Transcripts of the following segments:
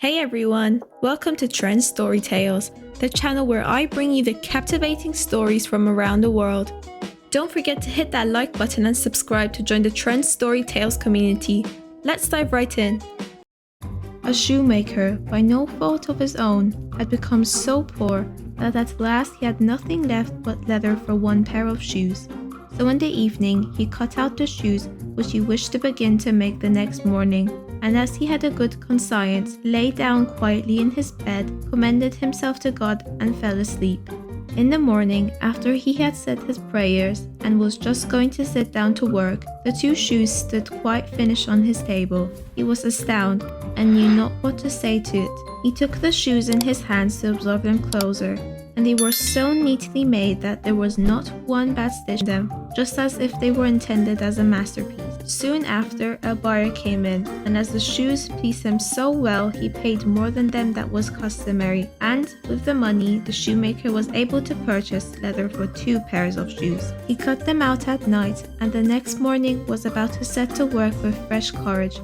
Hey everyone, welcome to Trend Story Tales, the channel where I bring you the captivating stories from around the world. Don't forget to hit that like button and subscribe to join the Trend Story Tales community. Let's dive right in. A shoemaker, by no fault of his own, had become so poor that at last he had nothing left but leather for one pair of shoes. So in the evening he cut out the shoes which he wished to begin to make the next morning, and as he had a good conscience, lay down quietly in his bed, commended himself to God, and fell asleep. In the morning, after he had said his prayers and was just going to sit down to work, the two shoes stood quite finished on his table. He was astounded and knew not what to say to it. He took the shoes in his hands to observe them closer, and they were so neatly made that there was not one bad stitch in them, just as if they were intended as a masterpiece. Soon after, a buyer came in, and as the shoes pleased him so well, he paid more than them that was customary, and with the money, the shoemaker was able to purchase leather for 2 pairs of shoes. He cut them out at night, and the next morning was about to set to work with fresh courage.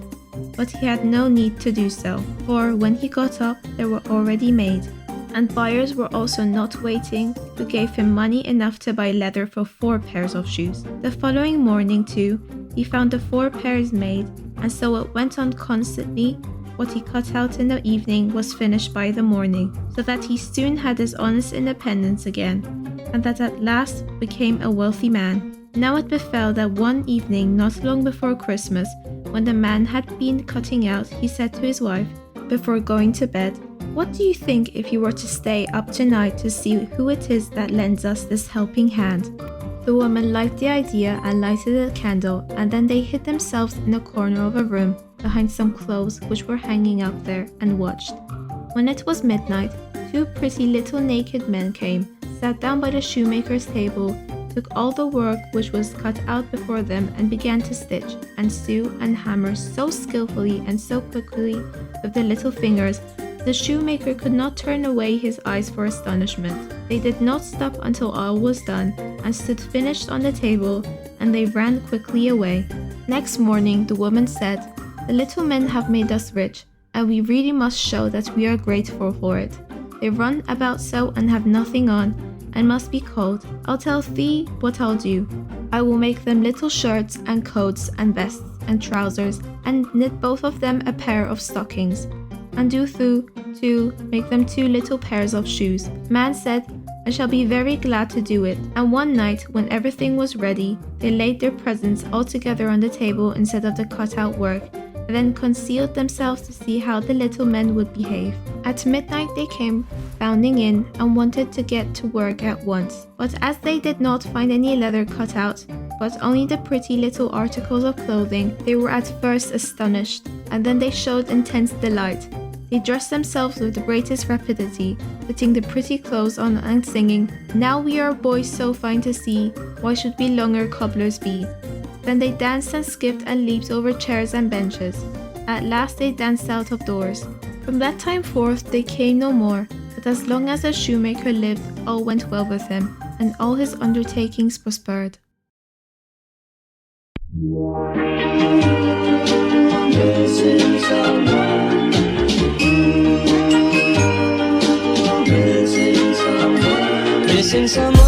But he had no need to do so, for when he got up, they were already made. And buyers were also not waiting, who gave him money enough to buy leather for 4 pairs of shoes. The following morning too, he found the 4 pairs made, and so it went on constantly. What he cut out in the evening was finished by the morning, so that he soon had his honest independence again, and that at last became a wealthy man. Now it befell that one evening not long before Christmas, when the man had been cutting out, he said to his wife, before going to bed, "What do you think if you were to stay up tonight to see who it is that lends us this helping hand?" The woman liked the idea and lighted a candle, and then they hid themselves in a corner of a room, behind some clothes which were hanging up there, and watched. When it was midnight, 2 pretty little naked men came, sat down by the shoemaker's table, took all the work which was cut out before them, and began to stitch, and sew, and hammer so skillfully and so quickly with their little fingers, the shoemaker could not turn away his eyes for astonishment. They did not stop until all was done, and stood finished on the table, and they ran quickly away. Next morning the woman said, "The little men have made us rich, and we really must show that we are grateful for it. They run about so and have nothing on, and must be cold. I'll tell thee what I'll do. I will make them little shirts and coats and vests and trousers, and knit both of them a pair of stockings. And do thou, too, make them 2 little pairs of shoes." Man said, "I shall be very glad to do it." And one night, when everything was ready, they laid their presents all together on the table instead of the cut-out work, and then concealed themselves to see how the little men would behave. At midnight they came bounding in, and wanted to get to work at once. But as they did not find any leather cut out, but only the pretty little articles of clothing, they were at first astonished, and then they showed intense delight. They dressed themselves with the greatest rapidity, putting the pretty clothes on and singing, "Now we are boys so fine to see, why should we longer cobblers be?" Then they danced and skipped and leaped over chairs and benches. At last they danced out of doors. From that time forth they came no more, but as long as the shoemaker lived, all went well with him, and all his undertakings prospered. Missing someone